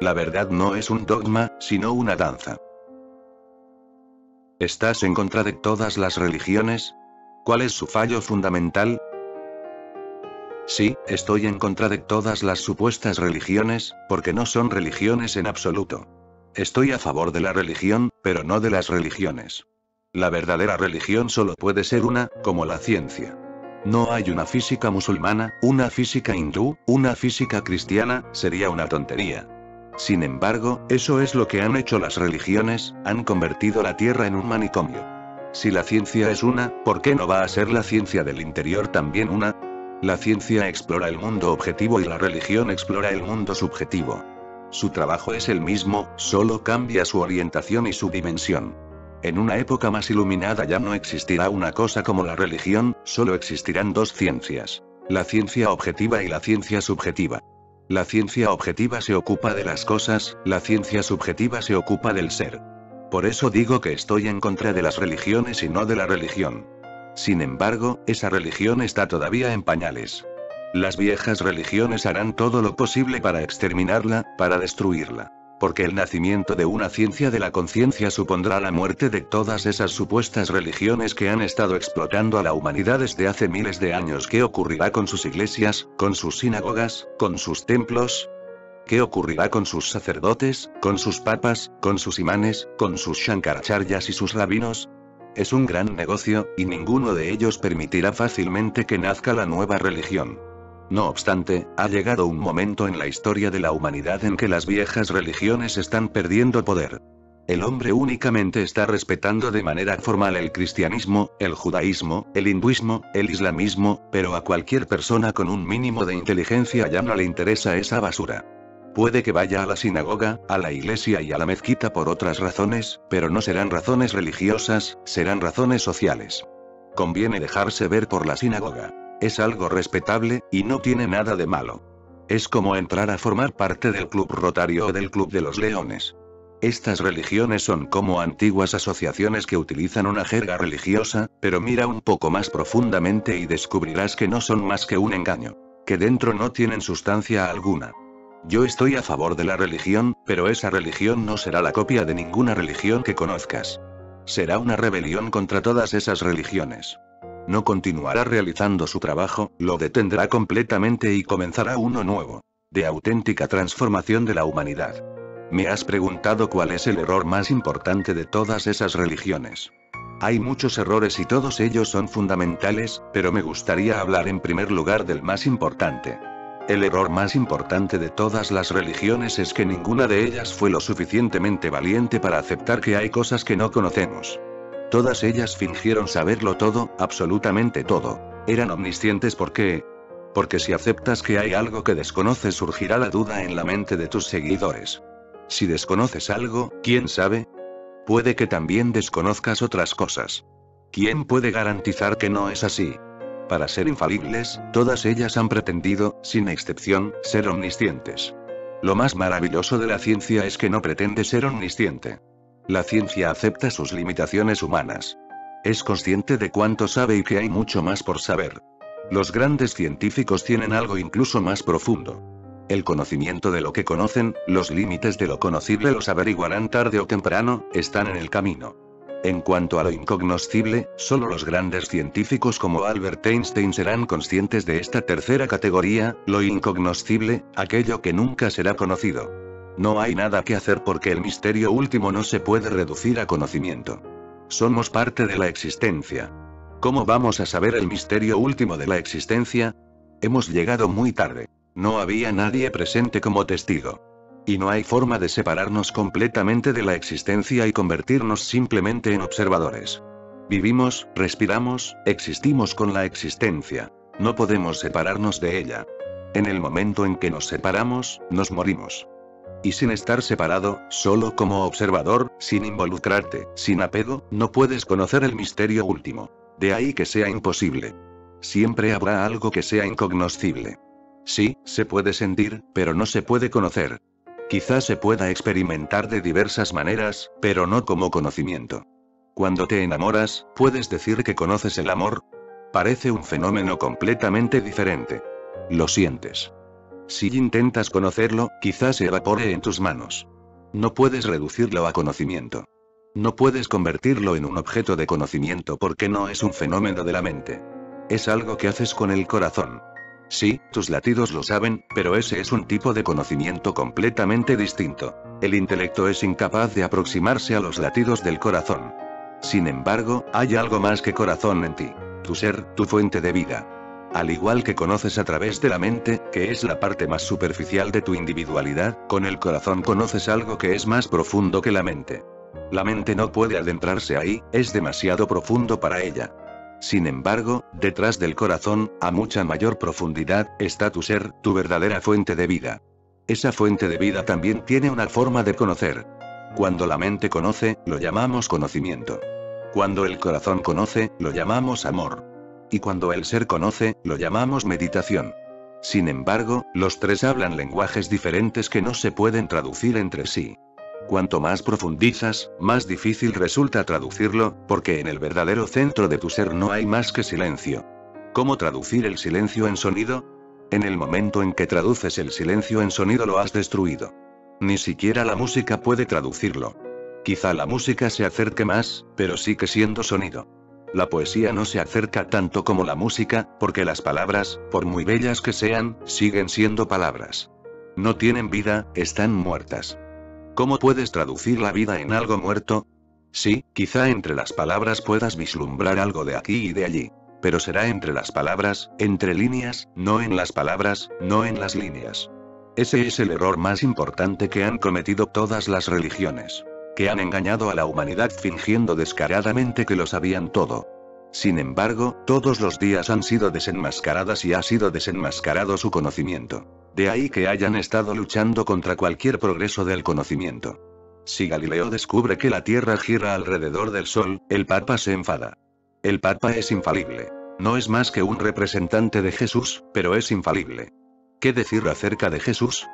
La verdad no es un dogma, sino una danza. ¿Estás en contra de todas las religiones? ¿Cuál es su fallo fundamental? Sí, estoy en contra de todas las supuestas religiones, porque no son religiones en absoluto. Estoy a favor de la religión, pero no de las religiones. La verdadera religión solo puede ser una, como la ciencia. No hay una física musulmana, una física hindú, una física cristiana, sería una tontería. Sin embargo, eso es lo que han hecho las religiones, han convertido la Tierra en un manicomio. Si la ciencia es una, ¿por qué no va a ser la ciencia del interior también una? La ciencia explora el mundo objetivo y la religión explora el mundo subjetivo. Su trabajo es el mismo, solo cambia su orientación y su dimensión. En una época más iluminada ya no existirá una cosa como la religión, solo existirán dos ciencias: la ciencia objetiva y la ciencia subjetiva. La ciencia objetiva se ocupa de las cosas, la ciencia subjetiva se ocupa del ser. Por eso digo que estoy en contra de las religiones y no de la religión. Sin embargo, esa religión está todavía en pañales. Las viejas religiones harán todo lo posible para exterminarla, para destruirla. Porque el nacimiento de una ciencia de la conciencia supondrá la muerte de todas esas supuestas religiones que han estado explotando a la humanidad desde hace miles de años. ¿Qué ocurrirá con sus iglesias, con sus sinagogas, con sus templos? ¿Qué ocurrirá con sus sacerdotes, con sus papas, con sus imanes, con sus shankaracharyas y sus rabinos? Es un gran negocio, y ninguno de ellos permitirá fácilmente que nazca la nueva religión. No obstante, ha llegado un momento en la historia de la humanidad en que las viejas religiones están perdiendo poder. El hombre únicamente está respetando de manera formal el cristianismo, el judaísmo, el hinduismo, el islamismo, pero a cualquier persona con un mínimo de inteligencia ya no le interesa esa basura. Puede que vaya a la sinagoga, a la iglesia y a la mezquita por otras razones, pero no serán razones religiosas, serán razones sociales. Conviene dejarse ver por la sinagoga. Es algo respetable, y no tiene nada de malo. Es como entrar a formar parte del Club Rotario o del Club de los Leones. Estas religiones son como antiguas asociaciones que utilizan una jerga religiosa, pero mira un poco más profundamente y descubrirás que no son más que un engaño. Que dentro no tienen sustancia alguna. Yo estoy a favor de la religión, pero esa religión no será la copia de ninguna religión que conozcas. Será una rebelión contra todas esas religiones. No continuará realizando su trabajo, lo detendrá completamente y comenzará uno nuevo. De auténtica transformación de la humanidad. Me has preguntado cuál es el error más importante de todas esas religiones. Hay muchos errores y todos ellos son fundamentales, pero me gustaría hablar en primer lugar del más importante. El error más importante de todas las religiones es que ninguna de ellas fue lo suficientemente valiente para aceptar que hay cosas que no conocemos. Todas ellas fingieron saberlo todo, absolutamente todo. Eran omniscientes porque si aceptas que hay algo que desconoces surgirá la duda en la mente de tus seguidores. Si desconoces algo, ¿quién sabe? Puede que también desconozcas otras cosas. ¿Quién puede garantizar que no es así? Para ser infalibles, todas ellas han pretendido, sin excepción, ser omniscientes. Lo más maravilloso de la ciencia es que no pretende ser omnisciente. La ciencia acepta sus limitaciones humanas. Es consciente de cuánto sabe y que hay mucho más por saber. Los grandes científicos tienen algo incluso más profundo. El conocimiento de lo que conocen, los límites de lo conocible los averiguarán tarde o temprano, están en el camino. En cuanto a lo incognoscible, solo los grandes científicos como Albert Einstein serán conscientes de esta tercera categoría, lo incognoscible, aquello que nunca será conocido. No hay nada que hacer porque el misterio último no se puede reducir a conocimiento. Somos parte de la existencia. ¿Cómo vamos a saber el misterio último de la existencia? Hemos llegado muy tarde. No había nadie presente como testigo. Y no hay forma de separarnos completamente de la existencia y convertirnos simplemente en observadores. Vivimos, respiramos, existimos con la existencia. No podemos separarnos de ella. En el momento en que nos separamos, nos morimos. Y sin estar separado, solo como observador, sin involucrarte, sin apego, no puedes conocer el misterio último. De ahí que sea imposible. Siempre habrá algo que sea incognoscible. Sí, se puede sentir, pero no se puede conocer. Quizás se pueda experimentar de diversas maneras, pero no como conocimiento. Cuando te enamoras, ¿puedes decir que conoces el amor? Parece un fenómeno completamente diferente. Lo sientes. Si intentas conocerlo, quizás se evapore en tus manos. No puedes reducirlo a conocimiento. No puedes convertirlo en un objeto de conocimiento porque no es un fenómeno de la mente. Es algo que haces con el corazón. Sí, tus latidos lo saben, pero ese es un tipo de conocimiento completamente distinto. El intelecto es incapaz de aproximarse a los latidos del corazón. Sin embargo, hay algo más que corazón en ti. Tu ser, tu fuente de vida. Al igual que conoces a través de la mente, que es la parte más superficial de tu individualidad, con el corazón conoces algo que es más profundo que la mente. La mente no puede adentrarse ahí, es demasiado profundo para ella. Sin embargo, detrás del corazón, a mucha mayor profundidad, está tu ser, tu verdadera fuente de vida. Esa fuente de vida también tiene una forma de conocer. Cuando la mente conoce, lo llamamos conocimiento. Cuando el corazón conoce, lo llamamos amor. Y cuando el ser conoce, lo llamamos meditación. Sin embargo, los tres hablan lenguajes diferentes que no se pueden traducir entre sí. Cuanto más profundizas, más difícil resulta traducirlo, porque en el verdadero centro de tu ser no hay más que silencio. ¿Cómo traducir el silencio en sonido? En el momento en que traduces el silencio en sonido lo has destruido. Ni siquiera la música puede traducirlo. Quizá la música se acerque más, pero sigue siendo sonido. La poesía no se acerca tanto como la música, porque las palabras, por muy bellas que sean, siguen siendo palabras. No tienen vida, están muertas. ¿Cómo puedes traducir la vida en algo muerto? Sí, quizá entre las palabras puedas vislumbrar algo de aquí y de allí. Pero será entre las palabras, entre líneas, no en las palabras, no en las líneas. Ese es el error más importante que han cometido todas las religiones. Que han engañado a la humanidad fingiendo descaradamente que lo sabían todo. Sin embargo, todos los días han sido desenmascaradas y ha sido desenmascarado su conocimiento. De ahí que hayan estado luchando contra cualquier progreso del conocimiento. Si Galileo descubre que la Tierra gira alrededor del Sol, el Papa se enfada. El Papa es infalible. No es más que un representante de Jesús, pero es infalible. ¿Qué decir acerca de Jesús?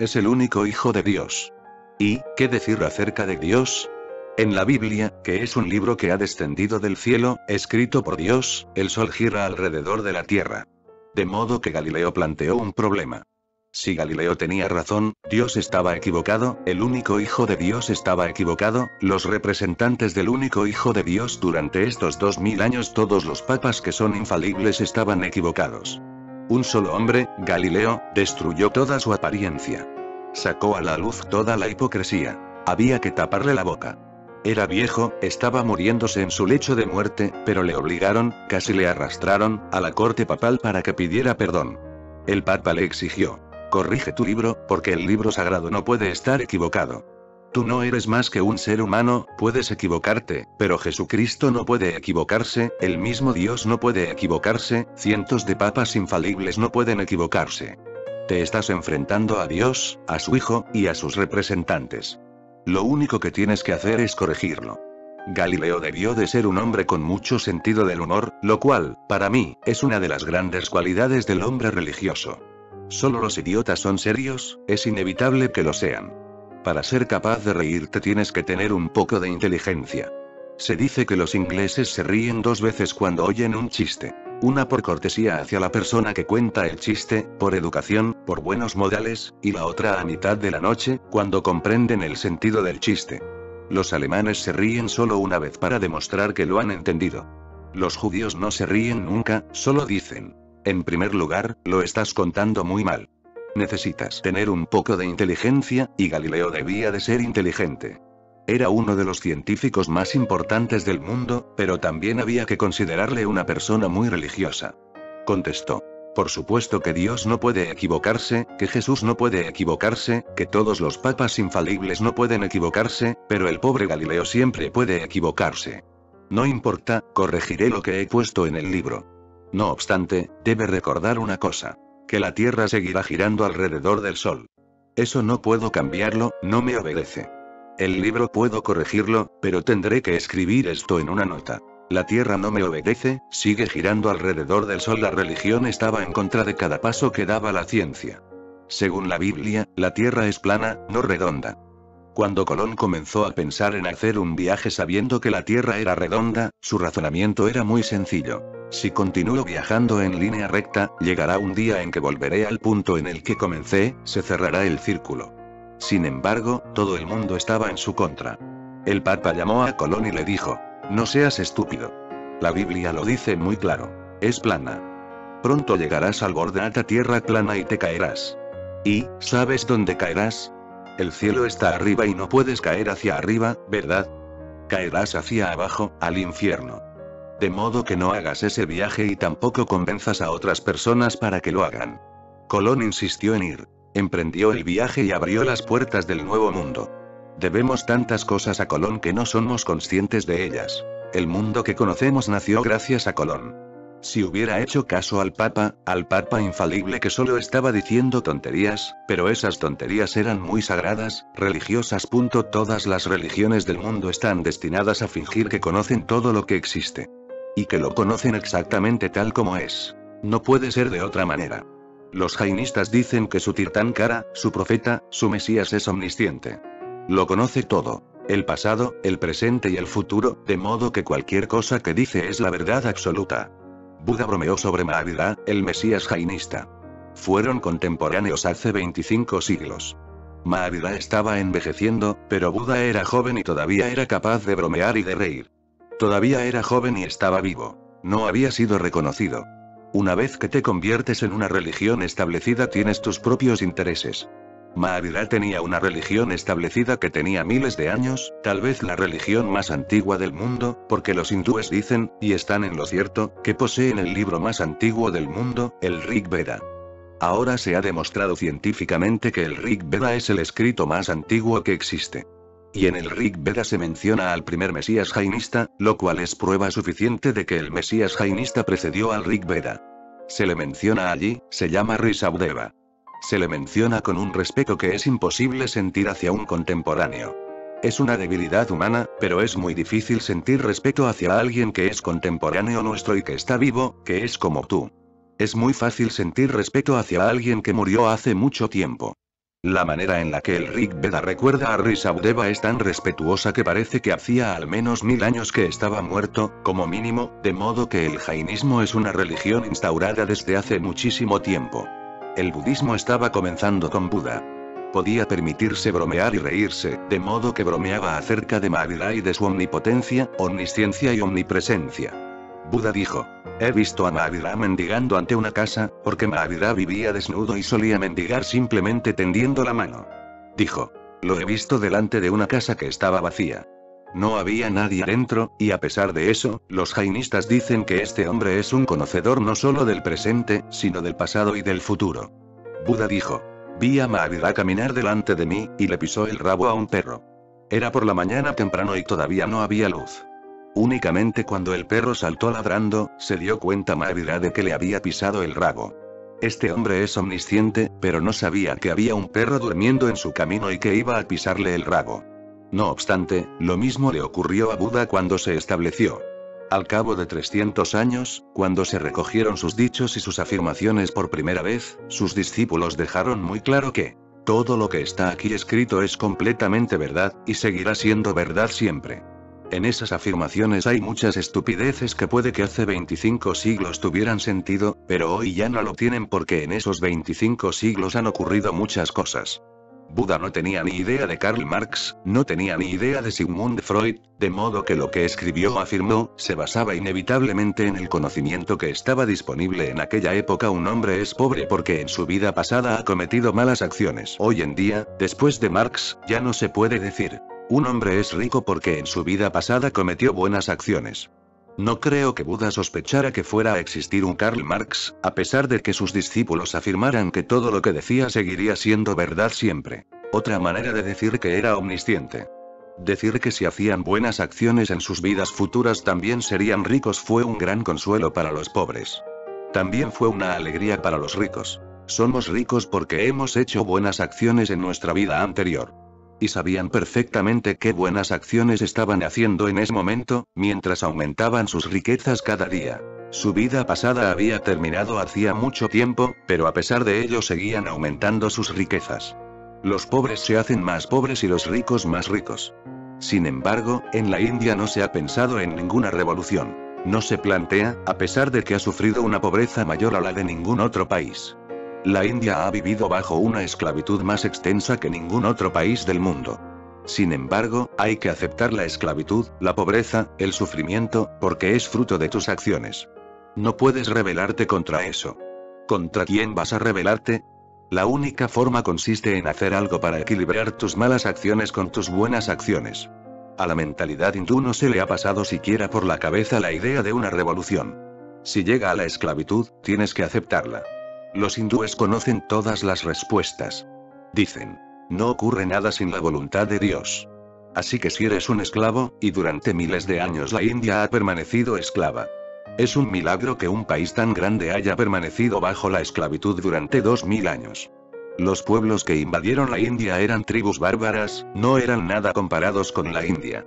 Es el único Hijo de Dios. ¿Y qué decir acerca de Dios? En la Biblia, que es un libro que ha descendido del cielo, escrito por Dios, el Sol gira alrededor de la Tierra. De modo que Galileo planteó un problema. Si Galileo tenía razón, Dios estaba equivocado, el único Hijo de Dios estaba equivocado, los representantes del único Hijo de Dios durante estos 2000 años, todos los papas que son infalibles estaban equivocados. Un solo hombre, Galileo, destruyó toda su apariencia. Sacó a la luz toda la hipocresía. Había que taparle la boca. Era viejo, estaba muriéndose en su lecho de muerte, pero le obligaron, casi le arrastraron, a la corte papal para que pidiera perdón. El Papa le exigió: corrige tu libro, porque el libro sagrado no puede estar equivocado. Tú no eres más que un ser humano, puedes equivocarte, pero Jesucristo no puede equivocarse, el mismo Dios no puede equivocarse, cientos de papas infalibles no pueden equivocarse. Te estás enfrentando a Dios, a su Hijo, y a sus representantes. Lo único que tienes que hacer es corregirlo. Galileo debió de ser un hombre con mucho sentido del humor, lo cual, para mí, es una de las grandes cualidades del hombre religioso. Solo los idiotas son serios, es inevitable que lo sean. Para ser capaz de reírte tienes que tener un poco de inteligencia. Se dice que los ingleses se ríen dos veces cuando oyen un chiste. Una por cortesía hacia la persona que cuenta el chiste, por educación, por buenos modales, y la otra a mitad de la noche, cuando comprenden el sentido del chiste. Los alemanes se ríen solo una vez para demostrar que lo han entendido. Los judíos no se ríen nunca, solo dicen: en primer lugar, lo estás contando muy mal. Necesitas tener un poco de inteligencia, y Galileo debía de ser inteligente. Era uno de los científicos más importantes del mundo, pero también había que considerarle una persona muy religiosa. Contestó: por supuesto que Dios no puede equivocarse, que Jesús no puede equivocarse, que todos los papas infalibles no pueden equivocarse, pero el pobre Galileo siempre puede equivocarse. No importa, corregiré lo que he puesto en el libro. No obstante, debe recordar una cosa: que la Tierra seguirá girando alrededor del Sol. Eso no puedo cambiarlo, no me obedece. El libro puedo corregirlo, pero tendré que escribir esto en una nota. La Tierra no me obedece, sigue girando alrededor del Sol. La religión estaba en contra de cada paso que daba la ciencia. Según la Biblia, la Tierra es plana, no redonda. Cuando Colón comenzó a pensar en hacer un viaje sabiendo que la Tierra era redonda, su razonamiento era muy sencillo. Si continúo viajando en línea recta, llegará un día en que volveré al punto en el que comencé, se cerrará el círculo. Sin embargo, todo el mundo estaba en su contra. El Papa llamó a Colón y le dijo: no seas estúpido. La Biblia lo dice muy claro. Es plana. Pronto llegarás al borde de esta tierra plana y te caerás. ¿Y sabes dónde caerás? El cielo está arriba y no puedes caer hacia arriba, ¿verdad? Caerás hacia abajo, al infierno. De modo que no hagas ese viaje y tampoco convenzas a otras personas para que lo hagan. Colón insistió en ir. Emprendió el viaje y abrió las puertas del nuevo mundo. Debemos tantas cosas a Colón que no somos conscientes de ellas. El mundo que conocemos nació gracias a Colón. Si hubiera hecho caso al Papa infalible que solo estaba diciendo tonterías, pero esas tonterías eran muy sagradas, religiosas. Todas las religiones del mundo están destinadas a fingir que conocen todo lo que existe. Y que lo conocen exactamente tal como es. No puede ser de otra manera. Los jainistas dicen que su Tirthankara, su profeta, su Mesías es omnisciente. Lo conoce todo. El pasado, el presente y el futuro, de modo que cualquier cosa que dice es la verdad absoluta. Buda bromeó sobre Mahavira, el Mesías jainista. Fueron contemporáneos hace 25 siglos. Mahavira estaba envejeciendo, pero Buda era joven y todavía era capaz de bromear y de reír. Todavía era joven y estaba vivo. No había sido reconocido. Una vez que te conviertes en una religión establecida tienes tus propios intereses. Mahavira tenía una religión establecida que tenía miles de años, tal vez la religión más antigua del mundo, porque los hindúes dicen, y están en lo cierto, que poseen el libro más antiguo del mundo, el Rig Veda. Ahora se ha demostrado científicamente que el Rig Veda es el escrito más antiguo que existe. Y en el Rig Veda se menciona al primer Mesías jainista, lo cual es prueba suficiente de que el Mesías jainista precedió al Rig Veda. Se le menciona allí, se llama Rishabdeva. Se le menciona con un respeto que es imposible sentir hacia un contemporáneo. Es una debilidad humana, pero es muy difícil sentir respeto hacia alguien que es contemporáneo nuestro y que está vivo, que es como tú. Es muy fácil sentir respeto hacia alguien que murió hace mucho tiempo. La manera en la que el Rig Veda recuerda a Rishabdeva es tan respetuosa que parece que hacía al menos 1000 años que estaba muerto, como mínimo, de modo que el jainismo es una religión instaurada desde hace muchísimo tiempo. El budismo estaba comenzando con Buda. Podía permitirse bromear y reírse, de modo que bromeaba acerca de Mahavira y de su omnipotencia, omnisciencia y omnipresencia. Buda dijo: he visto a Mahavira mendigando ante una casa, porque Mahavira vivía desnudo y solía mendigar simplemente tendiendo la mano. Dijo: lo he visto delante de una casa que estaba vacía. No había nadie adentro, y a pesar de eso, los jainistas dicen que este hombre es un conocedor no solo del presente, sino del pasado y del futuro. Buda dijo: vi a Mahavira caminar delante de mí, y le pisó el rabo a un perro. Era por la mañana temprano y todavía no había luz. Únicamente cuando el perro saltó ladrando, se dio cuenta Mahavira de que le había pisado el rabo. Este hombre es omnisciente, pero no sabía que había un perro durmiendo en su camino y que iba a pisarle el rabo. No obstante, lo mismo le ocurrió a Buda cuando se estableció. Al cabo de 300 años, cuando se recogieron sus dichos y sus afirmaciones por primera vez, sus discípulos dejaron muy claro que todo lo que está aquí escrito es completamente verdad, y seguirá siendo verdad siempre. En esas afirmaciones hay muchas estupideces que puede que hace 25 siglos tuvieran sentido, pero hoy ya no lo tienen porque en esos 25 siglos han ocurrido muchas cosas. Buda no tenía ni idea de Karl Marx, no tenía ni idea de Sigmund Freud, de modo que lo que escribió o afirmó, se basaba inevitablemente en el conocimiento que estaba disponible en aquella época. Un hombre es pobre porque en su vida pasada ha cometido malas acciones. Hoy en día, después de Marx, ya no se puede decir: un hombre es rico porque en su vida pasada cometió buenas acciones. No creo que Buda sospechara que fuera a existir un Karl Marx, a pesar de que sus discípulos afirmaran que todo lo que decía seguiría siendo verdad siempre. Otra manera de decir que era omnisciente. Decir que si hacían buenas acciones en sus vidas futuras también serían ricos fue un gran consuelo para los pobres. También fue una alegría para los ricos. Somos ricos porque hemos hecho buenas acciones en nuestra vida anterior. Y sabían perfectamente qué buenas acciones estaban haciendo en ese momento, mientras aumentaban sus riquezas cada día. Su vida pasada había terminado hacía mucho tiempo, pero a pesar de ello seguían aumentando sus riquezas. Los pobres se hacen más pobres y los ricos más ricos. Sin embargo, en la India no se ha pensado en ninguna revolución. No se plantea, a pesar de que ha sufrido una pobreza mayor a la de ningún otro país. La India ha vivido bajo una esclavitud más extensa que ningún otro país del mundo. Sin embargo, hay que aceptar la esclavitud, la pobreza, el sufrimiento, porque es fruto de tus acciones. No puedes rebelarte contra eso. ¿Contra quién vas a rebelarte? La única forma consiste en hacer algo para equilibrar tus malas acciones con tus buenas acciones. A la mentalidad hindú no se le ha pasado siquiera por la cabeza la idea de una revolución. Si llega a la esclavitud, tienes que aceptarla. Los hindúes conocen todas las respuestas. Dicen, no ocurre nada sin la voluntad de Dios. Así que si eres un esclavo, y durante miles de años la India ha permanecido esclava. Es un milagro que un país tan grande haya permanecido bajo la esclavitud durante 2000 años. Los pueblos que invadieron la India eran tribus bárbaras, no eran nada comparados con la India.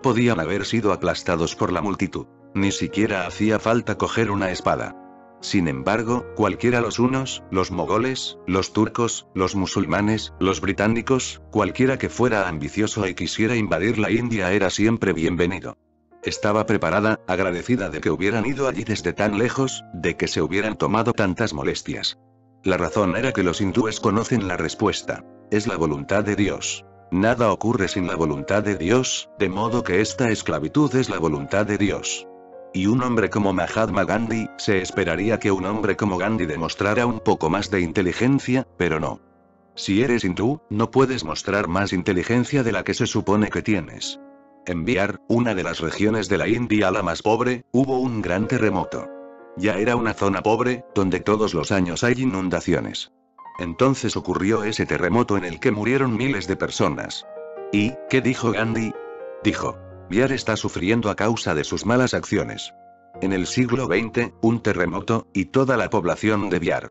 Podían haber sido aplastados por la multitud. Ni siquiera hacía falta coger una espada. Sin embargo, cualquiera los hunos, los mogoles, los turcos, los musulmanes, los británicos, cualquiera que fuera ambicioso y quisiera invadir la India era siempre bienvenido. Estaba preparada, agradecida de que hubieran ido allí desde tan lejos, de que se hubieran tomado tantas molestias. La razón era que los hindúes conocen la respuesta. Es la voluntad de Dios. Nada ocurre sin la voluntad de Dios, de modo que esta esclavitud es la voluntad de Dios. Y un hombre como Mahatma Gandhi, se esperaría que un hombre como Gandhi demostrara un poco más de inteligencia, pero no. Si eres hindú, no puedes mostrar más inteligencia de la que se supone que tienes. En Bihar, una de las regiones de la India la más pobre, hubo un gran terremoto. Ya era una zona pobre, donde todos los años hay inundaciones. Entonces ocurrió ese terremoto en el que murieron miles de personas. ¿Y qué dijo Gandhi? Dijo, Bihar está sufriendo a causa de sus malas acciones. En el siglo XX, un terremoto, y toda la población de Bihar.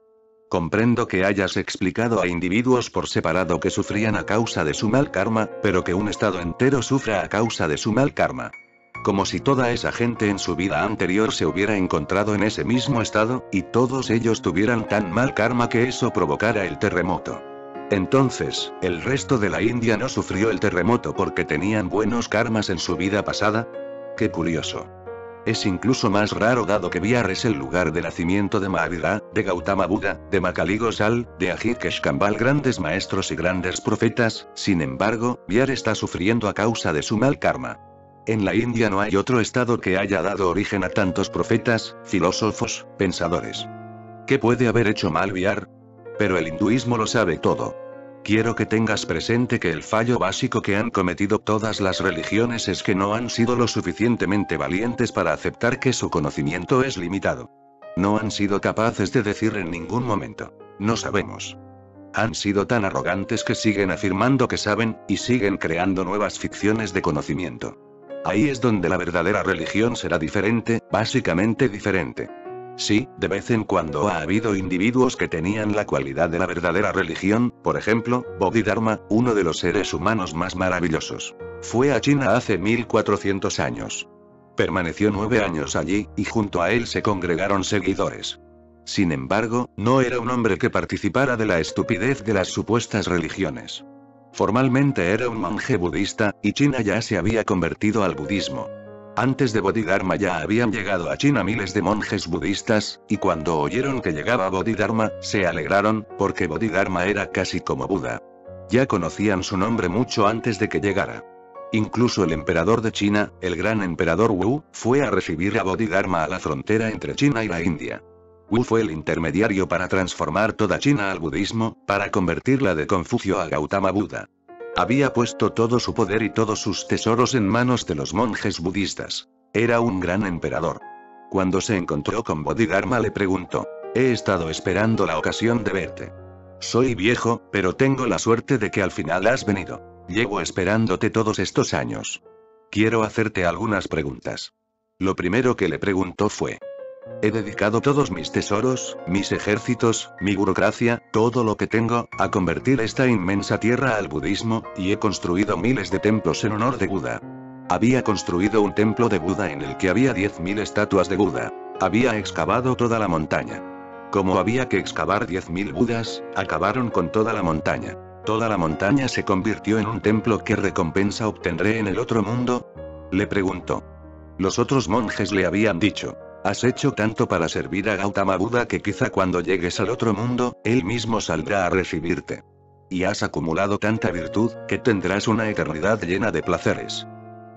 Comprendo que hayas explicado a individuos por separado que sufrían a causa de su mal karma, pero que un estado entero sufra a causa de su mal karma. Como si toda esa gente en su vida anterior se hubiera encontrado en ese mismo estado, y todos ellos tuvieran tan mal karma que eso provocara el terremoto. Entonces, ¿el resto de la India no sufrió el terremoto porque tenían buenos karmas en su vida pasada? ¡Qué curioso! Es incluso más raro dado que Bihar es el lugar de nacimiento de Mahavira, de Gautama Buda, de Macaulay Gosal, de Ajit Keshkambal, grandes maestros y grandes profetas. Sin embargo, Bihar está sufriendo a causa de su mal karma. En la India no hay otro estado que haya dado origen a tantos profetas, filósofos, pensadores. ¿Qué puede haber hecho mal Bihar? Pero el hinduismo lo sabe todo. Quiero que tengas presente que el fallo básico que han cometido todas las religiones es que no han sido lo suficientemente valientes para aceptar que su conocimiento es limitado. No han sido capaces de decir en ningún momento, no sabemos. Han sido tan arrogantes que siguen afirmando que saben, y siguen creando nuevas ficciones de conocimiento. Ahí es donde la verdadera religión será diferente, básicamente diferente. Sí, de vez en cuando ha habido individuos que tenían la cualidad de la verdadera religión, por ejemplo, Bodhidharma, uno de los seres humanos más maravillosos. Fue a China hace 1400 años. Permaneció 9 años allí, y junto a él se congregaron seguidores. Sin embargo, no era un hombre que participara de la estupidez de las supuestas religiones. Formalmente era un monje budista, y China ya se había convertido al budismo. Antes de Bodhidharma ya habían llegado a China miles de monjes budistas, y cuando oyeron que llegaba Bodhidharma, se alegraron, porque Bodhidharma era casi como Buda. Ya conocían su nombre mucho antes de que llegara. Incluso el emperador de China, el gran emperador Wu, fue a recibir a Bodhidharma a la frontera entre China y la India. Wu fue el intermediario para transformar toda China al budismo, para convertirla de Confucio a Gautama Buda. Había puesto todo su poder y todos sus tesoros en manos de los monjes budistas. Era un gran emperador. Cuando se encontró con Bodhidharma le preguntó, he estado esperando la ocasión de verte. Soy viejo, pero tengo la suerte de que al final has venido. Llevo esperándote todos estos años. Quiero hacerte algunas preguntas. Lo primero que le preguntó fue, he dedicado todos mis tesoros, mis ejércitos, mi burocracia, todo lo que tengo, a convertir esta inmensa tierra al budismo, y he construido miles de templos en honor de Buda. Había construido un templo de Buda en el que había 10.000 estatuas de Buda. Había excavado toda la montaña. Como había que excavar 10.000 Budas, acabaron con toda la montaña. Toda la montaña se convirtió en un templo. ¿Qué recompensa obtendré en el otro mundo? Le preguntó. Los otros monjes le habían dicho: has hecho tanto para servir a Gautama Buda que quizá cuando llegues al otro mundo, él mismo saldrá a recibirte. Y has acumulado tanta virtud, que tendrás una eternidad llena de placeres.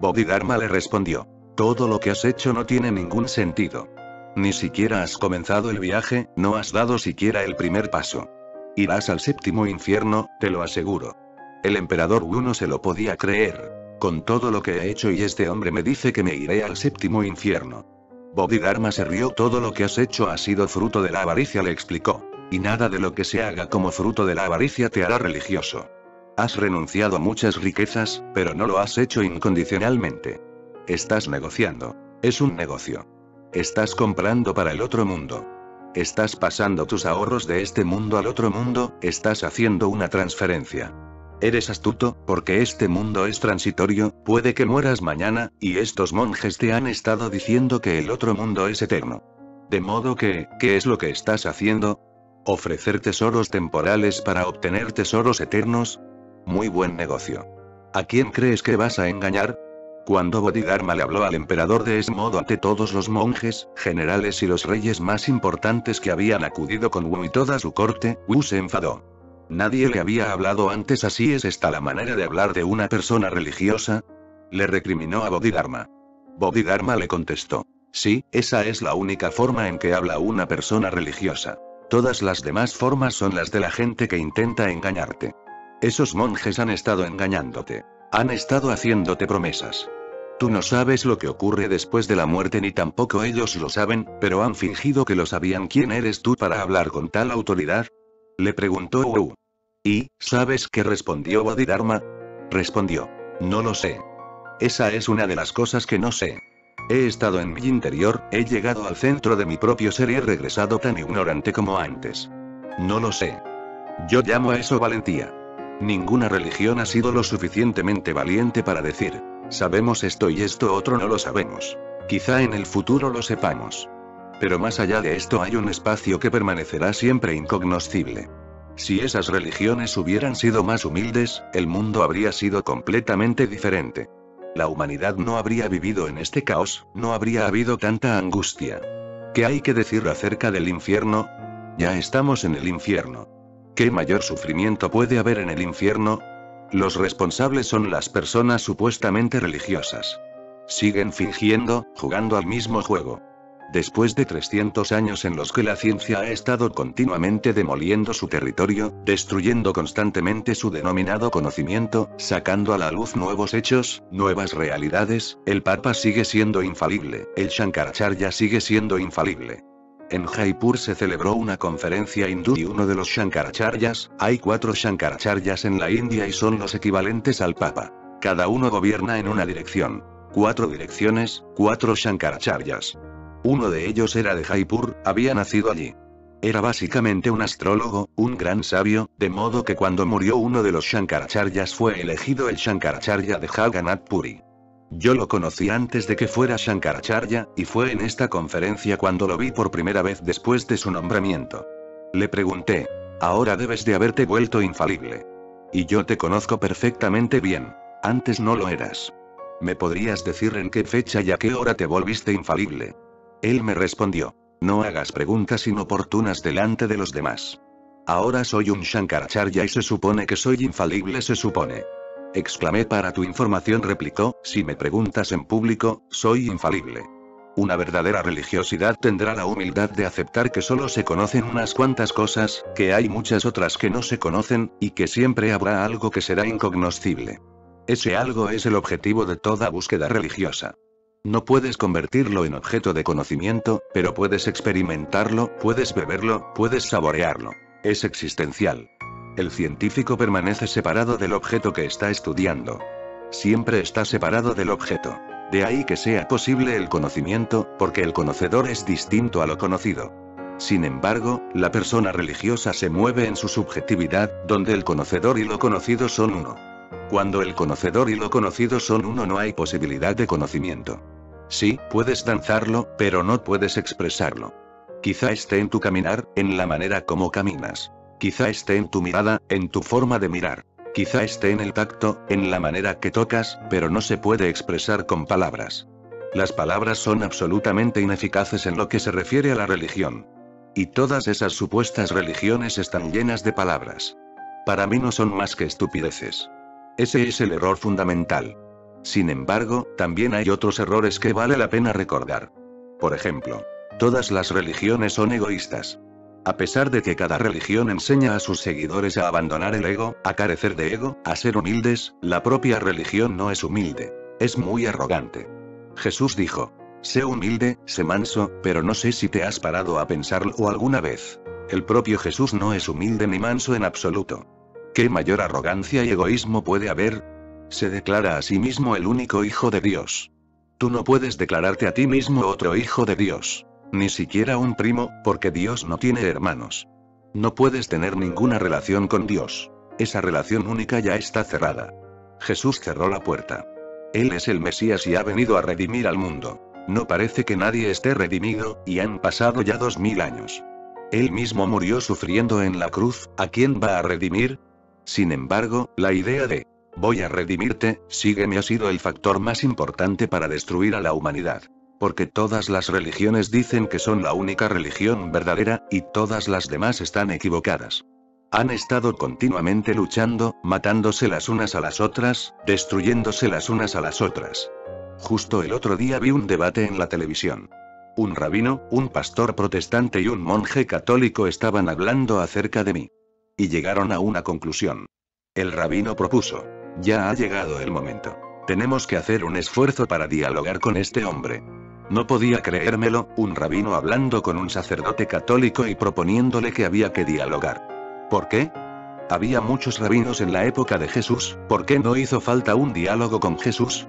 Bodhidharma le respondió: todo lo que has hecho no tiene ningún sentido. Ni siquiera has comenzado el viaje, no has dado siquiera el primer paso. Irás al séptimo infierno, te lo aseguro. El emperador Wu no se lo podía creer. Con todo lo que he hecho y este hombre me dice que me iré al séptimo infierno. Bodhidharma se rió. Todo lo que has hecho ha sido fruto de la avaricia, le explicó. Y nada de lo que se haga como fruto de la avaricia te hará religioso. Has renunciado a muchas riquezas, pero no lo has hecho incondicionalmente. Estás negociando. Es un negocio. Estás comprando para el otro mundo. Estás pasando tus ahorros de este mundo al otro mundo, estás haciendo una transferencia. Eres astuto, porque este mundo es transitorio, puede que mueras mañana, y estos monjes te han estado diciendo que el otro mundo es eterno. De modo que, ¿qué es lo que estás haciendo? ¿Ofrecer tesoros temporales para obtener tesoros eternos? Muy buen negocio. ¿A quién crees que vas a engañar? Cuando Bodhidharma le habló al emperador de ese modo ante todos los monjes, generales y los reyes más importantes que habían acudido con Wu y toda su corte, Wu se enfadó. Nadie le había hablado antes así. ¿Es esta la manera de hablar de una persona religiosa? Le recriminó a Bodhidharma. Bodhidharma le contestó: sí, esa es la única forma en que habla una persona religiosa. Todas las demás formas son las de la gente que intenta engañarte. Esos monjes han estado engañándote. Han estado haciéndote promesas. Tú no sabes lo que ocurre después de la muerte ni tampoco ellos lo saben, pero han fingido que lo sabían. ¿Quién eres tú para hablar con tal autoridad? Le preguntó Wu. ¿Y, sabes qué respondió Bodhidharma? Respondió: no lo sé. Esa es una de las cosas que no sé. He estado en mi interior, he llegado al centro de mi propio ser y he regresado tan ignorante como antes. No lo sé. Yo llamo a eso valentía. Ninguna religión ha sido lo suficientemente valiente para decir: sabemos esto y esto otro no lo sabemos. Quizá en el futuro lo sepamos. Pero más allá de esto hay un espacio que permanecerá siempre incognoscible. Si esas religiones hubieran sido más humildes, el mundo habría sido completamente diferente. La humanidad no habría vivido en este caos, no habría habido tanta angustia. ¿Qué hay que decir acerca del infierno? Ya estamos en el infierno. ¿Qué mayor sufrimiento puede haber en el infierno? Los responsables son las personas supuestamente religiosas. Siguen fingiendo, jugando al mismo juego. Después de 300 años en los que la ciencia ha estado continuamente demoliendo su territorio, destruyendo constantemente su denominado conocimiento, sacando a la luz nuevos hechos, nuevas realidades, el Papa sigue siendo infalible, el Shankaracharya sigue siendo infalible. En Jaipur se celebró una conferencia hindú y uno de los Shankaracharyas, hay 4 Shankaracharyas en la India y son los equivalentes al Papa. Cada uno gobierna en una dirección. 4 direcciones, 4 Shankaracharyas. Uno de ellos era de Jaipur, había nacido allí. Era básicamente un astrólogo, un gran sabio, de modo que cuando murió uno de los Shankaracharyas fue elegido el Shankaracharya de Jagannath Puri. Yo lo conocí antes de que fuera Shankaracharya, y fue en esta conferencia cuando lo vi por primera vez después de su nombramiento. Le pregunté: ahora debes de haberte vuelto infalible. Y yo te conozco perfectamente bien. Antes no lo eras. ¿Me podrías decir en qué fecha y a qué hora te volviste infalible? Él me respondió: no hagas preguntas inoportunas delante de los demás. Ahora soy un Shankaracharya y se supone que soy infalible, se supone. Exclamé. Para tu información, replicó, si me preguntas en público, soy infalible. Una verdadera religiosidad tendrá la humildad de aceptar que solo se conocen unas cuantas cosas, que hay muchas otras que no se conocen, y que siempre habrá algo que será incognoscible. Ese algo es el objetivo de toda búsqueda religiosa. No puedes convertirlo en objeto de conocimiento, pero puedes experimentarlo, puedes beberlo, puedes saborearlo. Es existencial. El científico permanece separado del objeto que está estudiando. Siempre está separado del objeto. De ahí que sea posible el conocimiento, porque el conocedor es distinto a lo conocido. Sin embargo, la persona religiosa se mueve en su subjetividad, donde el conocedor y lo conocido son uno. Cuando el conocedor y lo conocido son uno, no hay posibilidad de conocimiento. Sí, puedes danzarlo, pero no puedes expresarlo. Quizá esté en tu caminar, en la manera como caminas. Quizá esté en tu mirada, en tu forma de mirar. Quizá esté en el tacto, en la manera que tocas, pero no se puede expresar con palabras. Las palabras son absolutamente ineficaces en lo que se refiere a la religión. Y todas esas supuestas religiones están llenas de palabras. Para mí no son más que estupideces. Ese es el error fundamental. Sin embargo, también hay otros errores que vale la pena recordar. Por ejemplo, todas las religiones son egoístas. A pesar de que cada religión enseña a sus seguidores a abandonar el ego, a carecer de ego, a ser humildes, la propia religión no es humilde. Es muy arrogante. Jesús dijo: sé humilde, sé manso, pero no sé si te has parado a pensarlo alguna vez. El propio Jesús no es humilde ni manso en absoluto. ¿Qué mayor arrogancia y egoísmo puede haber? Se declara a sí mismo el único Hijo de Dios. Tú no puedes declararte a ti mismo otro hijo de Dios. Ni siquiera un primo, porque Dios no tiene hermanos. No puedes tener ninguna relación con Dios. Esa relación única ya está cerrada. Jesús cerró la puerta. Él es el Mesías y ha venido a redimir al mundo. No parece que nadie esté redimido, y han pasado ya 2000 años. Él mismo murió sufriendo en la cruz, ¿a quién va a redimir? Sin embargo, la idea de voy a redimirte, sígueme ha sido el factor más importante para destruir a la humanidad. Porque todas las religiones dicen que son la única religión verdadera, y todas las demás están equivocadas. Han estado continuamente luchando, matándose las unas a las otras, destruyéndose las unas a las otras. Justo el otro día vi un debate en la televisión. Un rabino, un pastor protestante y un monje católico estaban hablando acerca de mí. Y llegaron a una conclusión. El rabino propuso: ya ha llegado el momento. Tenemos que hacer un esfuerzo para dialogar con este hombre. No podía creérmelo, un rabino hablando con un sacerdote católico y proponiéndole que había que dialogar. ¿Por qué? Había muchos rabinos en la época de Jesús, ¿por qué no hizo falta un diálogo con Jesús?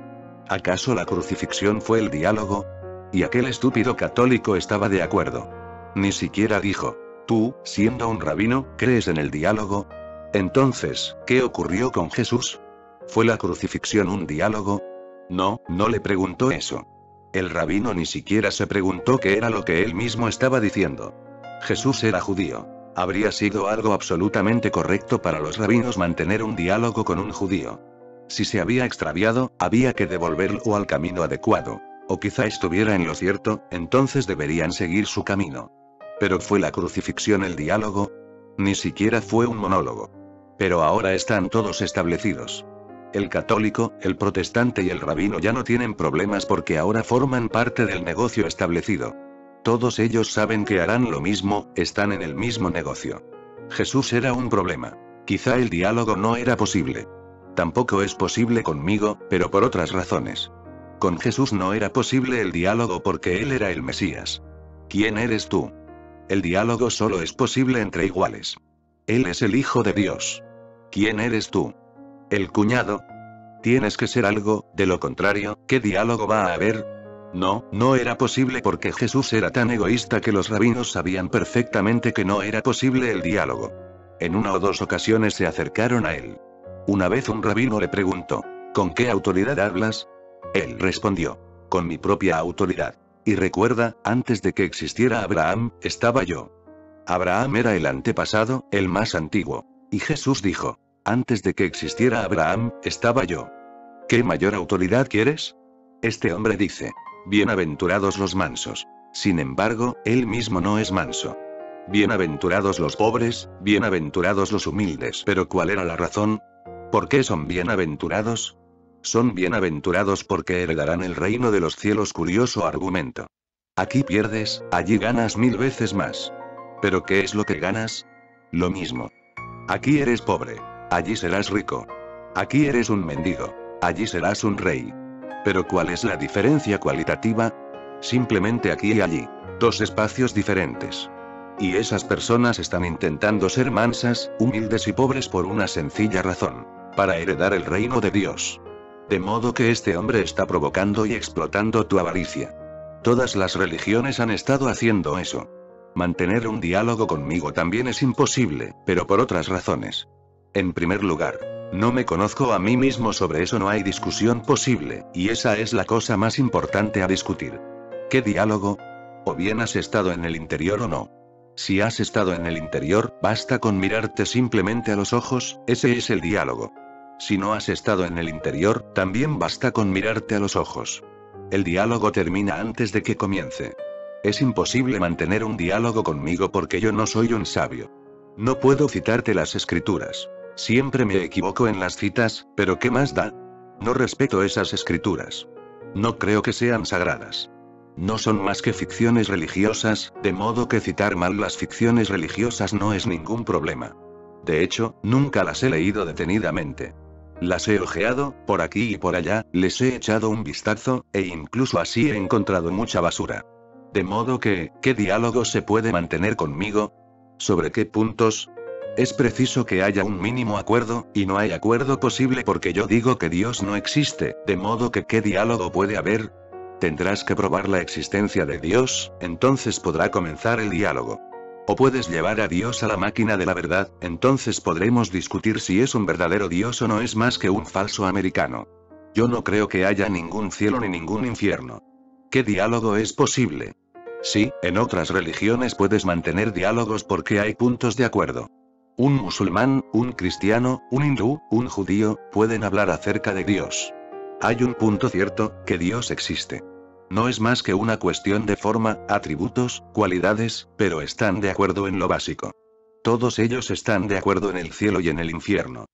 ¿Acaso la crucifixión fue el diálogo? Y aquel estúpido católico estaba de acuerdo. Ni siquiera dijo: tú, siendo un rabino, ¿crees en el diálogo? Entonces, ¿qué ocurrió con Jesús? ¿Fue la crucifixión un diálogo? No, no le preguntó eso. El rabino ni siquiera se preguntó qué era lo que él mismo estaba diciendo. Jesús era judío. Habría sido algo absolutamente correcto para los rabinos mantener un diálogo con un judío. Si se había extraviado, había que devolverlo al camino adecuado. O quizá estuviera en lo cierto, entonces deberían seguir su camino. ¿Pero fue la crucifixión el diálogo? Ni siquiera fue un monólogo. Pero ahora están todos establecidos. El católico, el protestante y el rabino ya no tienen problemas porque ahora forman parte del negocio establecido. Todos ellos saben que harán lo mismo, están en el mismo negocio. Jesús era un problema. Quizá el diálogo no era posible. Tampoco es posible conmigo, pero por otras razones. Con Jesús no era posible el diálogo porque él era el Mesías. ¿Quién eres tú? El diálogo solo es posible entre iguales. Él es el Hijo de Dios. ¿Quién eres tú? El cuñado. Tienes que ser algo, de lo contrario, ¿qué diálogo va a haber? No, no era posible porque Jesús era tan egoísta que los rabinos sabían perfectamente que no era posible el diálogo. En una o dos ocasiones se acercaron a él. Una vez un rabino le preguntó: ¿con qué autoridad hablas? Él respondió: con mi propia autoridad. Y recuerda, antes de que existiera Abraham, estaba yo. Abraham era el antepasado, el más antiguo. Y Jesús dijo: antes de que existiera Abraham, estaba yo. ¿Qué mayor autoridad quieres? Este hombre dice: bienaventurados los mansos. Sin embargo, él mismo no es manso. Bienaventurados los pobres, bienaventurados los humildes. ¿Pero cuál era la razón? ¿Por qué son bienaventurados? Son bienaventurados porque heredarán el reino de los cielos. Curioso argumento. Aquí pierdes, allí ganas 1000 veces más. ¿Pero qué es lo que ganas? Lo mismo. Aquí eres pobre, allí serás rico. Aquí eres un mendigo, allí serás un rey. ¿Pero cuál es la diferencia cualitativa? Simplemente aquí y allí. Dos espacios diferentes. Y esas personas están intentando ser mansas, humildes y pobres por una sencilla razón: para heredar el reino de Dios. De modo que este hombre está provocando y explotando tu avaricia. Todas las religiones han estado haciendo eso. Mantener un diálogo conmigo también es imposible, pero por otras razones. En primer lugar, no me conozco a mí mismo, sobre eso no hay discusión posible, y esa es la cosa más importante a discutir. ¿Qué diálogo? O bien has estado en el interior o no. Si has estado en el interior, basta con mirarte simplemente a los ojos, ese es el diálogo. Si no has estado en el interior, también basta con mirarte a los ojos. El diálogo termina antes de que comience. Es imposible mantener un diálogo conmigo porque yo no soy un sabio. No puedo citarte las escrituras. Siempre me equivoco en las citas, pero ¿qué más da? No respeto esas escrituras. No creo que sean sagradas. No son más que ficciones religiosas, de modo que citar mal las ficciones religiosas no es ningún problema. De hecho, nunca las he leído detenidamente. Las he ojeado, por aquí y por allá, les he echado un vistazo, e incluso así he encontrado mucha basura. De modo que, ¿qué diálogo se puede mantener conmigo? ¿Sobre qué puntos? Es preciso que haya un mínimo acuerdo, y no hay acuerdo posible porque yo digo que Dios no existe, de modo que ¿qué diálogo puede haber? Tendrás que probar la existencia de Dios, entonces podrá comenzar el diálogo. O puedes llevar a Dios a la máquina de la verdad, entonces podremos discutir si es un verdadero Dios o no es más que un falso americano. Yo no creo que haya ningún cielo ni ningún infierno. ¿Qué diálogo es posible? Sí, en otras religiones puedes mantener diálogos porque hay puntos de acuerdo. Un musulmán, un cristiano, un hindú, un judío, pueden hablar acerca de Dios. Hay un punto cierto, que Dios existe. No es más que una cuestión de forma, atributos, cualidades, pero están de acuerdo en lo básico. Todos ellos están de acuerdo en el cielo y en el infierno.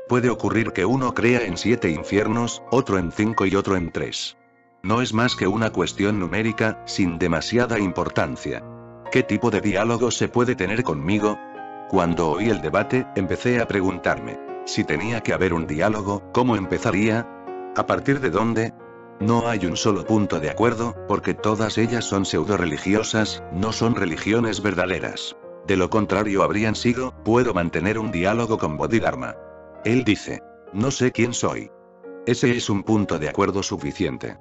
Puede ocurrir que uno crea en 7 infiernos, otro en 5 y otro en 3. No es más que una cuestión numérica, sin demasiada importancia. ¿Qué tipo de diálogo se puede tener conmigo? Cuando oí el debate, empecé a preguntarme, si tenía que haber un diálogo, ¿cómo empezaría? ¿A partir de dónde? No hay un solo punto de acuerdo, porque todas ellas son pseudo-religiosas, no son religiones verdaderas. De lo contrario habrían sido, puedo mantener un diálogo con Bodhidharma. Él dice, no sé quién soy. Ese es un punto de acuerdo suficiente.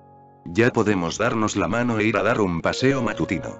Ya podemos darnos la mano e ir a dar un paseo matutino.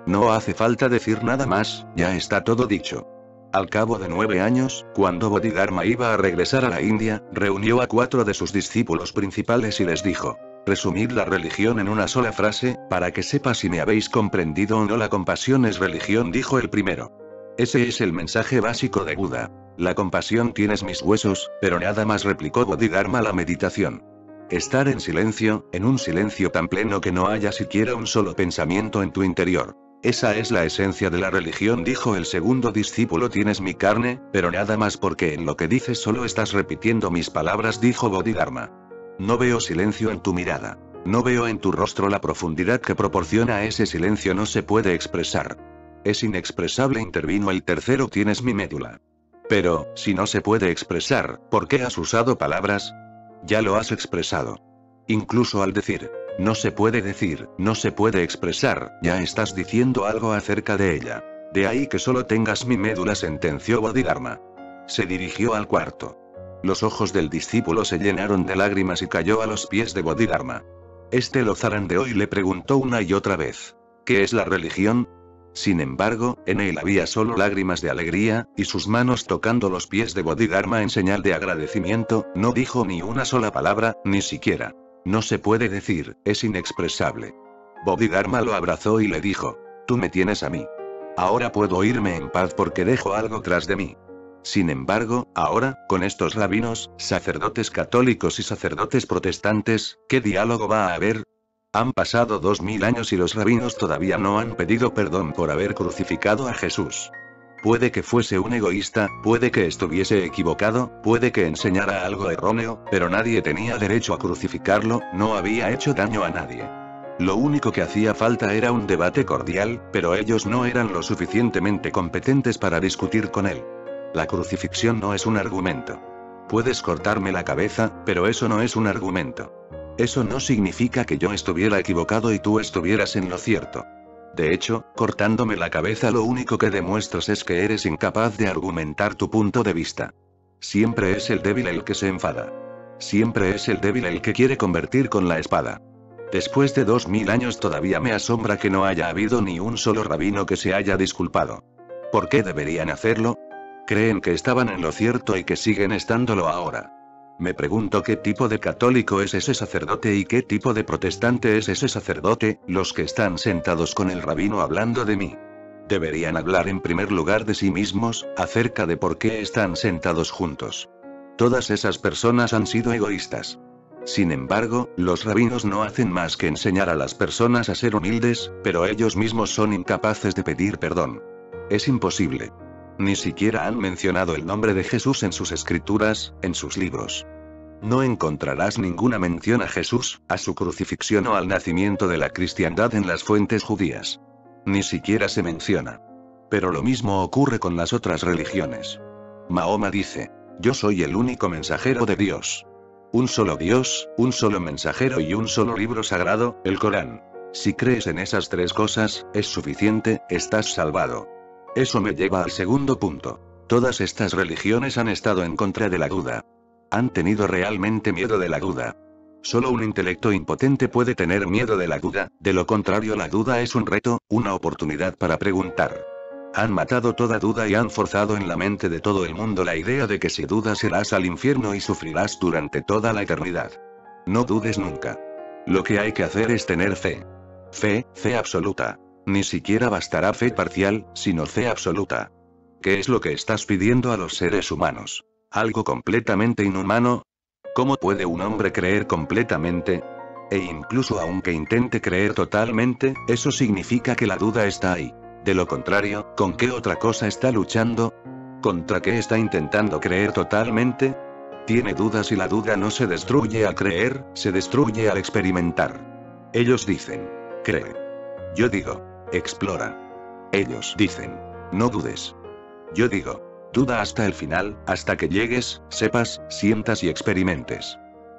No hace falta decir nada más, ya está todo dicho. Al cabo de 9 años, cuando Bodhidharma iba a regresar a la India, reunió a 4 de sus discípulos principales y les dijo, resumid la religión en una sola frase, para que sepa si me habéis comprendido o no. La compasión es religión, dijo el primero. Ese es el mensaje básico de Buda. La compasión tienes mis huesos, pero nada más, replicó Bodhidharma. La meditación. Estar en silencio, en un silencio tan pleno que no haya siquiera un solo pensamiento en tu interior. Esa es la esencia de la religión, dijo el segundo discípulo. Tienes mi carne, pero nada más, porque en lo que dices solo estás repitiendo mis palabras, dijo Bodhidharma. No veo silencio en tu mirada. No veo en tu rostro la profundidad que proporciona ese silencio. No se puede expresar. Es inexpresable, intervino el tercero. Tienes mi médula. Pero, si no se puede expresar, ¿por qué has usado palabras? Ya lo has expresado. Incluso al decir, no se puede decir, no se puede expresar, ya estás diciendo algo acerca de ella. De ahí que solo tengas mi médula, sentenció Bodhidharma. Se dirigió al cuarto. Los ojos del discípulo se llenaron de lágrimas y cayó a los pies de Bodhidharma. Este lo zarandeó y le preguntó una y otra vez, ¿qué es la religión? Sin embargo, en él había solo lágrimas de alegría, y sus manos tocando los pies de Bodhidharma en señal de agradecimiento, no dijo ni una sola palabra, ni siquiera. No se puede decir, es inexpresable. Bodhidharma lo abrazó y le dijo, tú me tienes a mí. Ahora puedo irme en paz porque dejo algo tras de mí. Sin embargo, ahora, con estos rabinos, sacerdotes católicos y sacerdotes protestantes, ¿qué diálogo va a haber? Han pasado 2000 años y los rabinos todavía no han pedido perdón por haber crucificado a Jesús. Puede que fuese un egoísta, puede que estuviese equivocado, puede que enseñara algo erróneo, pero nadie tenía derecho a crucificarlo, no había hecho daño a nadie. Lo único que hacía falta era un debate cordial, pero ellos no eran lo suficientemente competentes para discutir con él. La crucifixión no es un argumento. Puedes cortarme la cabeza, pero eso no es un argumento. Eso no significa que yo estuviera equivocado y tú estuvieras en lo cierto. De hecho, cortándome la cabeza lo único que demuestras es que eres incapaz de argumentar tu punto de vista. Siempre es el débil el que se enfada. Siempre es el débil el que quiere convertir con la espada. Después de 2000 años todavía me asombra que no haya habido ni un solo rabino que se haya disculpado. ¿Por qué deberían hacerlo? Creen que estaban en lo cierto y que siguen estándolo ahora. Me pregunto qué tipo de católico es ese sacerdote y qué tipo de protestante es ese sacerdote, los que están sentados con el rabino hablando de mí. Deberían hablar en primer lugar de sí mismos, acerca de por qué están sentados juntos. Todas esas personas han sido egoístas. Sin embargo, los rabinos no hacen más que enseñar a las personas a ser humildes, pero ellos mismos son incapaces de pedir perdón. Es imposible. Ni siquiera han mencionado el nombre de Jesús en sus escrituras, en sus libros. No encontrarás ninguna mención a Jesús, a su crucifixión o al nacimiento de la cristiandad en las fuentes judías. Ni siquiera se menciona. Pero lo mismo ocurre con las otras religiones. Mahoma dice: yo soy el único mensajero de Dios. Un solo Dios, un solo mensajero y un solo libro sagrado, el Corán. Si crees en esas tres cosas, es suficiente, estás salvado. Eso me lleva al segundo punto. Todas estas religiones han estado en contra de la duda. Han tenido realmente miedo de la duda. Solo un intelecto impotente puede tener miedo de la duda, de lo contrario la duda es un reto, una oportunidad para preguntar. Han matado toda duda y han forzado en la mente de todo el mundo la idea de que si dudas irás al infierno y sufrirás durante toda la eternidad. No dudes nunca. Lo que hay que hacer es tener fe. Fe absoluta. Ni siquiera bastará fe parcial, sino fe absoluta. ¿Qué es lo que estás pidiendo a los seres humanos? ¿Algo completamente inhumano? ¿Cómo puede un hombre creer completamente? E incluso aunque intente creer totalmente, eso significa que la duda está ahí. De lo contrario, ¿con qué otra cosa está luchando? ¿Contra qué está intentando creer totalmente? Tiene dudas y la duda no se destruye al creer, se destruye al experimentar. Ellos dicen: cree. Yo digo: explora. Ellos dicen: no dudes. Yo digo: duda hasta el final, hasta que llegues, sepas, sientas y experimentes.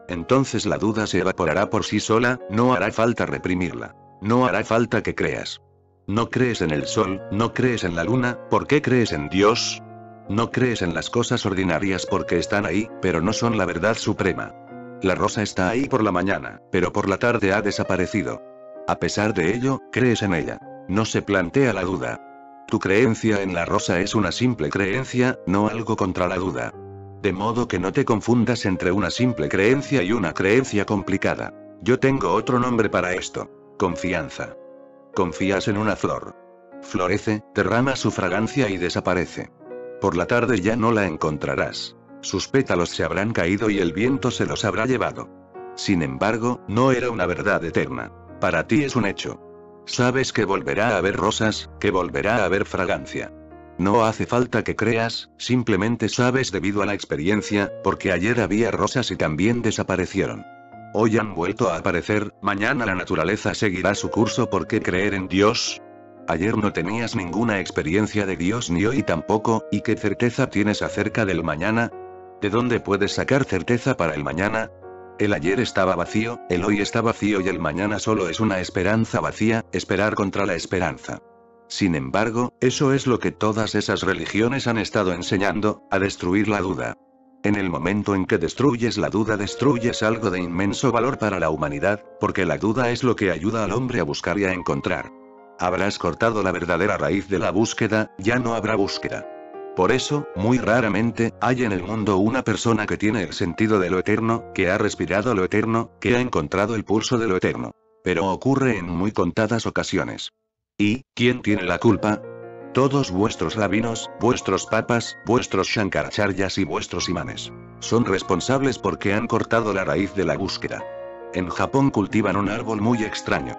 Entonces la duda se evaporará por sí sola, no hará falta reprimirla. No hará falta que creas. No crees en el sol, no crees en la luna, ¿por qué crees en Dios? No crees en las cosas ordinarias porque están ahí, pero no son la verdad suprema. La rosa está ahí por la mañana, pero por la tarde ha desaparecido. A pesar de ello, crees en ella. No se plantea la duda. Tu creencia en la rosa es una simple creencia, no algo contra la duda. De modo que no te confundas entre una simple creencia y una creencia complicada. Yo tengo otro nombre para esto: confianza. Confías en una flor. Florece, derrama su fragancia y desaparece. Por la tarde ya no la encontrarás. Sus pétalos se habrán caído y el viento se los habrá llevado. Sin embargo, no era una verdad eterna. Para ti es un hecho. Sabes que volverá a haber rosas, que volverá a haber fragancia. No hace falta que creas, simplemente sabes debido a la experiencia, porque ayer había rosas y también desaparecieron. Hoy han vuelto a aparecer, mañana la naturaleza seguirá su curso. ¿Por qué creer en Dios? Ayer no tenías ninguna experiencia de Dios ni hoy tampoco, ¿y qué certeza tienes acerca del mañana? ¿De dónde puedes sacar certeza para el mañana? El ayer estaba vacío, el hoy está vacío y el mañana solo es una esperanza vacía, esperar contra la esperanza. Sin embargo, eso es lo que todas esas religiones han estado enseñando, a destruir la duda. En el momento en que destruyes la duda destruyes algo de inmenso valor para la humanidad, porque la duda es lo que ayuda al hombre a buscar y a encontrar. Habrás cortado la verdadera raíz de la búsqueda, ya no habrá búsqueda. Por eso, muy raramente, hay en el mundo una persona que tiene el sentido de lo eterno, que ha respirado lo eterno, que ha encontrado el pulso de lo eterno. Pero ocurre en muy contadas ocasiones. ¿Y quién tiene la culpa? Todos vuestros rabinos, vuestros papas, vuestros shankaracharyas y vuestros imanes. Son responsables porque han cortado la raíz de la búsqueda. En Japón cultivan un árbol muy extraño.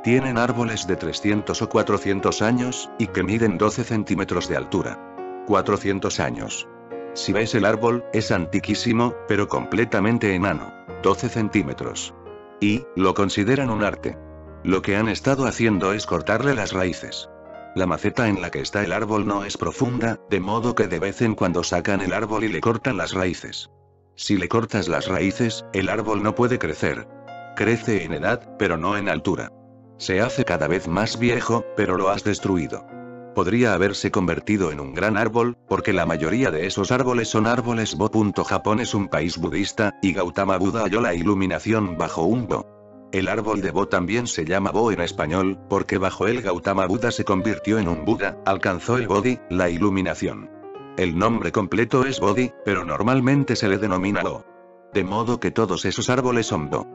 Tienen árboles de 300 o 400 años, y que miden 12 centímetros de altura. 400 años. Si ves el árbol, es antiquísimo, pero completamente enano. 12 centímetros. Y, lo consideran un arte. Lo que han estado haciendo es cortarle las raíces. La maceta en la que está el árbol no es profunda, de modo que de vez en cuando sacan el árbol y le cortan las raíces. Si le cortas las raíces, el árbol no puede crecer. Crece en edad, pero no en altura. Se hace cada vez más viejo, pero lo has destruido. Podría haberse convertido en un gran árbol, porque la mayoría de esos árboles son árboles Bo. Japón es un país budista, y Gautama Buda halló la iluminación bajo un Bo. El árbol de Bo también se llama Bo en español, porque bajo él Gautama Buda se convirtió en un Buda, alcanzó el Bodhi, la iluminación. El nombre completo es Bodhi, pero normalmente se le denomina Bo. De modo que todos esos árboles son Bo.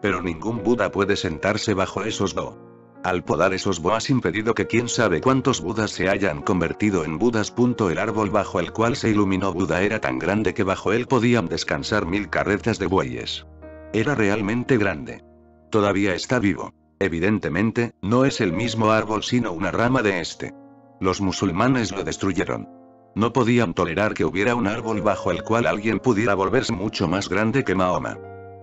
Pero ningún Buda puede sentarse bajo esos Bo. Al podar esos Bo has impedido que quién sabe cuántos Budas se hayan convertido en Budas. El árbol bajo el cual se iluminó Buda era tan grande que bajo él podían descansar 1000 carretas de bueyes. Era realmente grande. Todavía está vivo. Evidentemente, no es el mismo árbol sino una rama de este. Los musulmanes lo destruyeron. No podían tolerar que hubiera un árbol bajo el cual alguien pudiera volverse mucho más grande que Mahoma.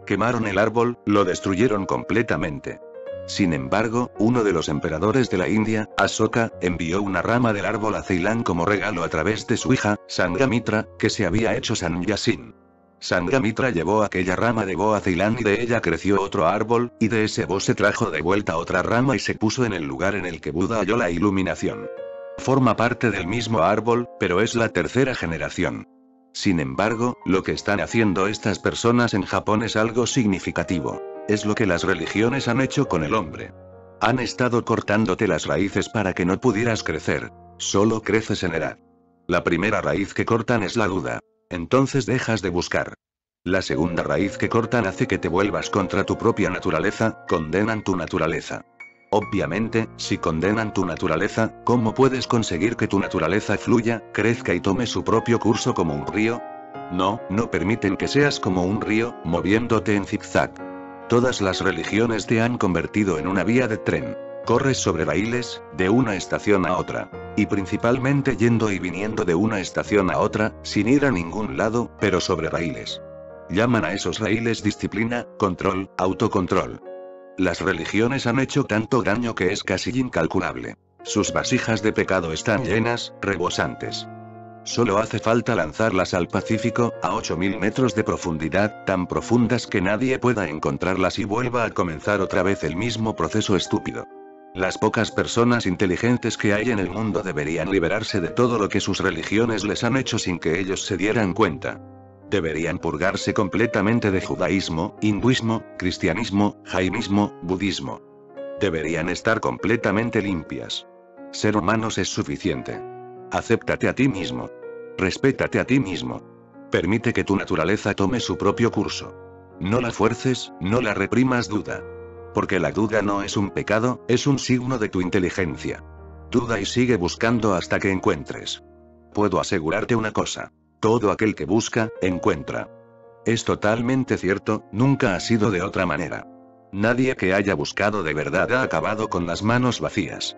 Quemaron el árbol, lo destruyeron completamente. Sin embargo, uno de los emperadores de la India, Asoka, envió una rama del árbol a Ceilán como regalo a través de su hija, Sanghamitra, que se había hecho Sanyasin. Sanghamitra llevó aquella rama de Bo a Ceilán y de ella creció otro árbol, y de ese Bo se trajo de vuelta otra rama y se puso en el lugar en el que Buda halló la iluminación. Forma parte del mismo árbol, pero es la tercera generación. Sin embargo, lo que están haciendo estas personas en Japón es algo significativo. Es lo que las religiones han hecho con el hombre. Han estado cortándote las raíces para que no pudieras crecer. Solo creces en edad. La primera raíz que cortan es la duda. Entonces dejas de buscar. La segunda raíz que cortan hace que te vuelvas contra tu propia naturaleza, condenan tu naturaleza. Obviamente, si condenan tu naturaleza, ¿cómo puedes conseguir que tu naturaleza fluya, crezca y tome su propio curso como un río? No, no permiten que seas como un río, moviéndote en zigzag. Todas las religiones te han convertido en una vía de tren. Corres sobre raíles, de una estación a otra. Y principalmente yendo y viniendo de una estación a otra, sin ir a ningún lado, pero sobre raíles. Llaman a esos raíles disciplina, control, autocontrol. Las religiones han hecho tanto daño que es casi incalculable. Sus vasijas de pecado están llenas, rebosantes. Solo hace falta lanzarlas al Pacífico, a 8000 metros de profundidad, tan profundas que nadie pueda encontrarlas y vuelva a comenzar otra vez el mismo proceso estúpido. Las pocas personas inteligentes que hay en el mundo deberían liberarse de todo lo que sus religiones les han hecho sin que ellos se dieran cuenta. Deberían purgarse completamente de judaísmo, hinduismo, cristianismo, jainismo, budismo. Deberían estar completamente limpias. Ser humanos es suficiente. Acéptate a ti mismo. Respétate a ti mismo. Permite que tu naturaleza tome su propio curso. No la fuerces, no la reprimas duda. Porque la duda no es un pecado, es un signo de tu inteligencia. Duda y sigue buscando hasta que encuentres. Puedo asegurarte una cosa. Todo aquel que busca, encuentra. Es totalmente cierto, nunca ha sido de otra manera. Nadie que haya buscado de verdad ha acabado con las manos vacías.